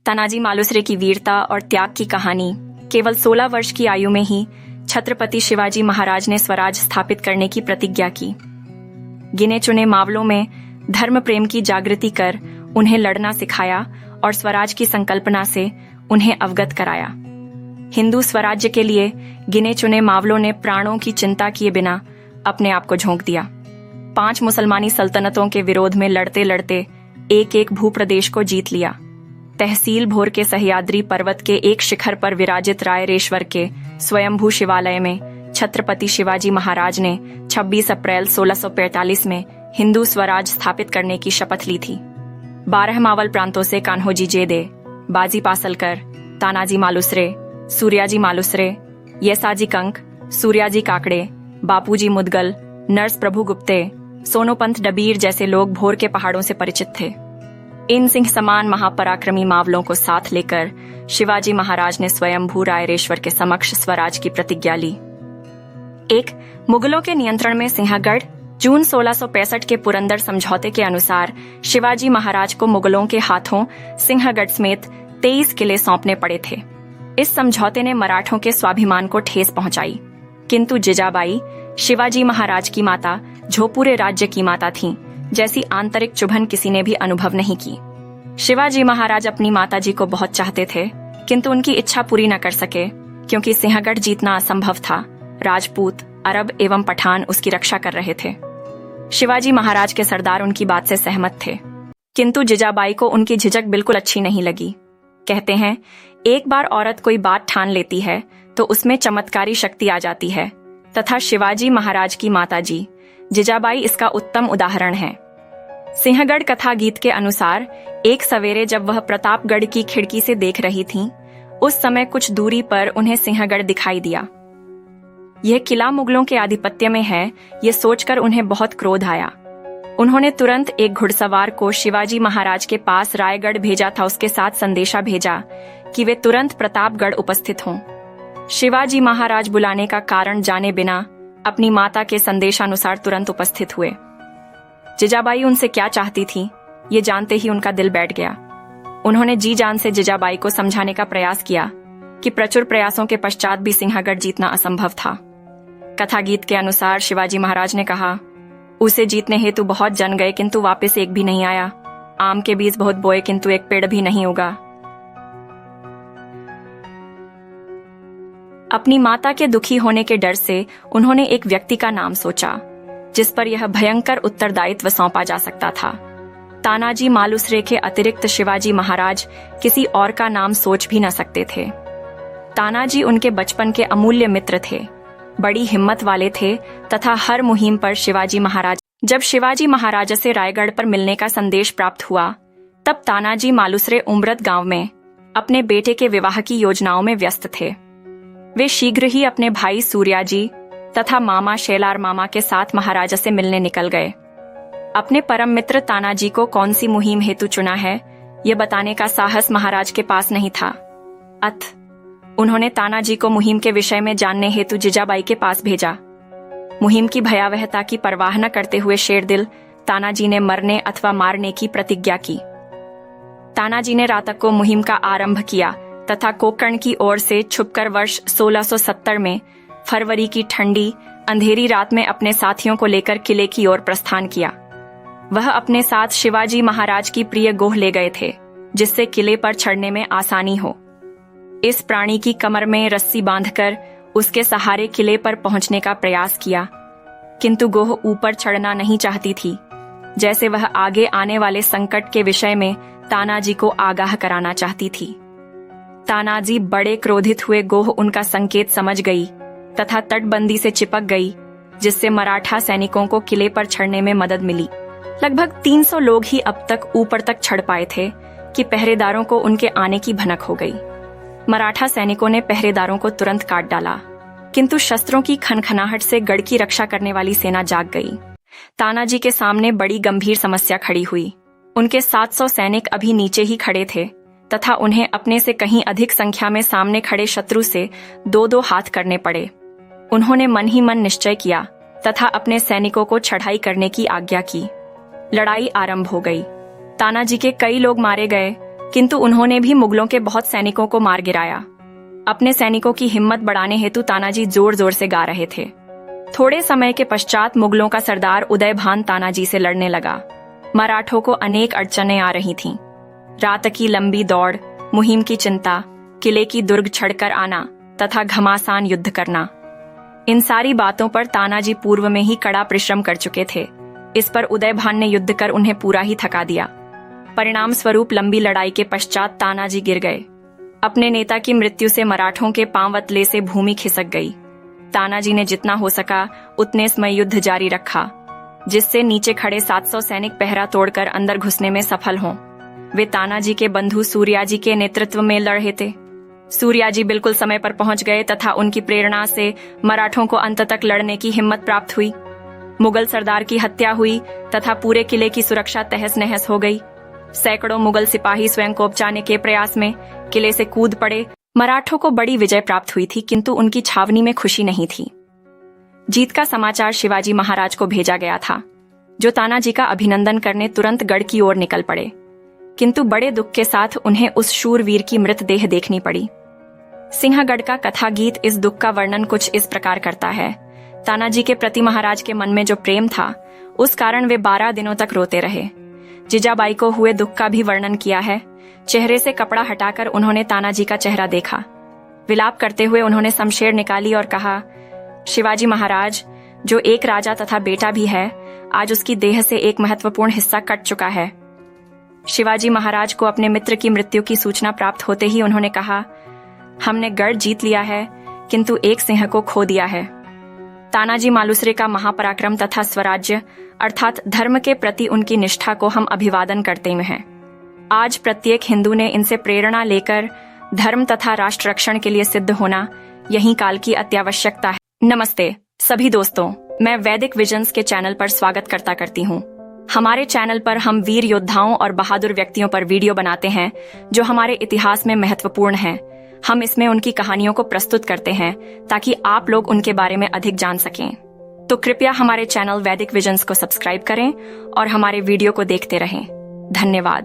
तानाजी मालुसरे की वीरता और त्याग की कहानी। केवल 16 वर्ष की आयु में ही छत्रपति शिवाजी महाराज ने स्वराज स्थापित करने की प्रतिज्ञा की। गिने चुने मावलों में धर्म प्रेम की जागृति कर उन्हें लड़ना सिखाया और स्वराज की संकल्पना से उन्हें अवगत कराया। हिंदू स्वराज्य के लिए गिने चुने मावलों ने प्राणों की चिंता किए बिना अपने आप को झोंक दिया। 5 मुसलमानी सल्तनतों के विरोध में लड़ते लड़ते एक एक भूप्रदेश को जीत लिया। तहसील भोर के सह्याद्री पर्वत के एक शिखर पर विराजित रायरेश्वर के स्वयंभू शिवालय में छत्रपति शिवाजी महाराज ने 26 अप्रैल 1645 में हिंदू स्वराज स्थापित करने की शपथ ली थी। 12 मावल प्रांतों से कान्होजी जेदे, बाजी पासलकर, तानाजी मालुसरे, सूर्याजी मालुसरे, येसाजी कंक, सूर्याजी काकड़े, बापूजी मुदगल, नर्स प्रभु गुप्ते, सोनोपंत डबीर जैसे लोग भोर के पहाड़ों से परिचित थे। इन सिंह समान महापराक्रमी मावलों को साथ लेकर शिवाजी महाराज ने स्वयंभू रायरेश्वर के समक्ष स्वराज की प्रतिज्ञा ली। 1. मुगलों के नियंत्रण में सिंहगढ़। जून 1665 के पुरंदर समझौते के अनुसार शिवाजी महाराज को मुगलों के हाथों सिंहगढ़ समेत 23 किले सौंपने पड़े थे। इस समझौते ने मराठों के स्वाभिमान को ठेस पहुंचाई, किंतु जिजाबाई शिवाजी महाराज की माता जो पूरे राज्य की माता थीं, जैसी आंतरिक चुभन किसी ने भी अनुभव नहीं की। शिवाजी महाराज अपनी माताजी को बहुत चाहते थे, किंतु उनकी इच्छा पूरी न कर सके क्योंकि सिंहगढ़ जीतना असंभव था। राजपूत, अरब एवं पठान उसकी रक्षा कर रहे थे। शिवाजी महाराज के सरदार उनकी बात से सहमत थे, किंतु जिजाबाई को उनकी झिझक बिल्कुल अच्छी नहीं लगी। कहते हैं, एक बार औरत कोई बात ठान लेती है तो उसमें चमत्कारी शक्ति आ जाती है, तथा शिवाजी महाराज की माताजी जिजाबाई इसका उत्तम उदाहरण है। सिंहगढ़ कथा गीत के अनुसार एक सवेरे जब वह प्रतापगढ़ की खिड़की से देख रही थीं, उस समय कुछ दूरी पर उन्हें सिंहगढ़ दिखाई दिया। यह किला मुगलों के आधिपत्य में है, ये सोचकर उन्हें बहुत क्रोध आया। उन्होंने तुरंत एक घुड़सवार को शिवाजी महाराज के पास रायगढ़ भेजा था, उसके साथ संदेशा भेजा कि वे तुरंत प्रतापगढ़ उपस्थित हों। शिवाजी महाराज बुलाने का कारण जाने बिना अपनी माता के संदेशानुसार तुरंत उपस्थित हुए। जिजाबाई उनसे क्या चाहती थी, ये जानते ही उनका दिल बैठ गया। उन्होंने जी जान से जिजाबाई को समझाने का प्रयास किया कि प्रचुर प्रयासों के पश्चात भी सिंहगढ़ जीतना असंभव था। कथा गीत के अनुसार शिवाजी महाराज ने कहा, उसे जीतने हेतु बहुत जन गए किंतु वापस एक भी नहीं आया। आम के बीज बहुत बोए किंतु एक पेड़ भी नहीं उगा। अपनी माता के दुखी होने के डर से उन्होंने एक व्यक्ति का नाम सोचा जिस पर यह भयंकर उत्तरदायित्व सौंपा जा सकता था। तानाजी मालुसरे के अतिरिक्त शिवाजी महाराज किसी और का नाम सोच भी न सकते थे। तानाजी उनके बचपन के अमूल्य मित्र थे, बड़ी हिम्मत वाले थे तथा हर मुहिम पर जब शिवाजी महाराज से रायगढ़ पर मिलने का संदेश प्राप्त हुआ, तब तानाजी मालुसरे उम्रत गांव में अपने बेटे के विवाह की योजनाओं में व्यस्त थे। वे शीघ्र ही अपने भाई सूर्याजी तथा मामा शेलार मामा के साथ महाराजा से मिलने निकल गए। अपने परम मित्र तानाजी को कौन सी मुहिम हेतु चुना है, यह बताने का साहस महाराज के पास नहीं था। उन्होंने तानाजी को मुहिम के विषय में जानने हेतु जिजाबाई के पास भेजा। मुहिम की भयावहता की परवाह न करते हुए शेरदिल तानाजी ने मरने अथवा मारने की प्रतिज्ञा की। तानाजी ने रातक को मुहिम का आरंभ किया तथा कोंकण की ओर से छुपकर वर्ष 1670 में फरवरी की ठंडी अंधेरी रात में अपने साथियों को लेकर किले की ओर प्रस्थान किया। वह अपने साथ शिवाजी महाराज की प्रिय गोह ले गए थे, जिससे किले पर चढ़ने में आसानी हो। इस प्राणी की कमर में रस्सी बांधकर उसके सहारे किले पर पहुंचने का प्रयास किया, किंतु गोह ऊपर चढ़ना नहीं चाहती थी, जैसे वह आगे आने वाले संकट के विषय में तानाजी को आगाह कराना चाहती थी। तानाजी बड़े क्रोधित हुए गोह उनका संकेत समझ गई तथा तटबंदी से चिपक गई, जिससे मराठा सैनिकों को किले पर चढ़ने में मदद मिली। लगभग 300 लोग ही अब तक ऊपर तक चढ़ पाए थे कि पहरेदारों को उनके आने की भनक हो गई। मराठा सैनिकों ने पहरेदारों को तुरंत काट डाला, किंतु शस्त्रों की खनखनाहट से गढ़ की रक्षा करने वाली सेना जाग गई। तानाजी के सामने बड़ी गंभीर समस्या खड़ी हुई। उनके 700 सैनिक अभी नीचे ही खड़े थे तथा उन्हें अपने से कहीं अधिक संख्या में सामने खड़े शत्रु से 2-2 हाथ करने पड़े। उन्होंने मन ही मन निश्चय किया तथा अपने सैनिकों को चढ़ाई करने की आज्ञा की। लड़ाई आरंभ हो गई। तानाजी के कई लोग मारे गए किंतु उन्होंने भी मुगलों के बहुत सैनिकों को मार गिराया। अपने सैनिकों की हिम्मत बढ़ाने हेतु तानाजी जोर जोर से गा रहे थे। थोड़े समय के पश्चात मुगलों का सरदार उदयभान तानाजी से लड़ने लगा। मराठों को अनेक अड़चनें आ रही थीं। रात की लंबी दौड़, मुहिम की चिंता, किले की दुर्ग छड़कर आना तथा घमासान युद्ध करना, इन सारी बातों पर तानाजी पूर्व में ही कड़ा परिश्रम कर चुके थे। इस पर उदयभान ने युद्ध कर उन्हें पूरा ही थका दिया। परिणाम स्वरूप लंबी लड़ाई के पश्चात तानाजी गिर गए। अपने नेता की मृत्यु से मराठों के पांवतले से भूमि खिसक गई। तानाजी ने जितना हो सका उतने समय युद्ध जारी रखा, जिससे नीचे खड़े 700 सैनिक पहरा तोड़कर अंदर घुसने में सफल हों। वे तानाजी के बंधु सूर्याजी के नेतृत्व में लड़ रहे थे। सूर्याजी बिल्कुल समय पर पहुंच गए तथा उनकी प्रेरणा से मराठों को अंत तक लड़ने की हिम्मत प्राप्त हुई। मुगल सरदार की हत्या हुई तथा पूरे किले की सुरक्षा तहस नहस हो गई। सैकड़ों मुगल सिपाही स्वयं को बचाने के प्रयास में किले से कूद पड़े। मराठों को बड़ी विजय प्राप्त हुई थी, किंतु उनकी छावनी में खुशी नहीं थी। जीत का समाचार शिवाजी महाराज को भेजा गया था, जो तानाजी का अभिनंदन करने तुरंत गढ़ की ओर निकल पड़े। किंतु बड़े दुख के साथ उन्हें उस शूरवीर की मृतदेह देखनी पड़ी। सिंहगढ़ का कथा गीत इस दुख का वर्णन कुछ इस प्रकार करता है। तानाजी के प्रति महाराज के मन में जो प्रेम था, उस कारण वे 12 दिनों तक रोते रहे। जीजाबाई को हुए दुख का भी वर्णन किया है। चेहरे से कपड़ा हटाकर उन्होंने तानाजी का चेहरा देखा। विलाप करते हुए उन्होंने शमशेर निकाली और कहा, शिवाजी महाराज, जो एक राजा तथा बेटा भी है, आज उसकी देह से एक महत्वपूर्ण हिस्सा कट चुका है। शिवाजी महाराज को अपने मित्र की मृत्यु की सूचना प्राप्त होते ही उन्होंने कहा, हमने गढ़ जीत लिया है, किंतु एक सिंह को खो दिया है। तानाजी मालुसरे का महापराक्रम तथा स्वराज्य अर्थात धर्म के प्रति उनकी निष्ठा को हम अभिवादन करते हैं। आज प्रत्येक हिंदू ने इनसे प्रेरणा लेकर धर्म तथा राष्ट्र रक्षण के लिए सिद्ध होना यही काल की अत्यावश्यकता है। नमस्ते सभी दोस्तों, मैं वैदिक विजन्स के चैनल पर स्वागत करती हूँ। हमारे चैनल पर हम वीर योद्धाओं और बहादुर व्यक्तियों पर वीडियो बनाते हैं, जो हमारे इतिहास में महत्वपूर्ण हैं। हम इसमें उनकी कहानियों को प्रस्तुत करते हैं ताकि आप लोग उनके बारे में अधिक जान सकें। तो कृपया हमारे चैनल वैदिक विजन्स को सब्सक्राइब करें और हमारे वीडियो को देखते रहें। धन्यवाद।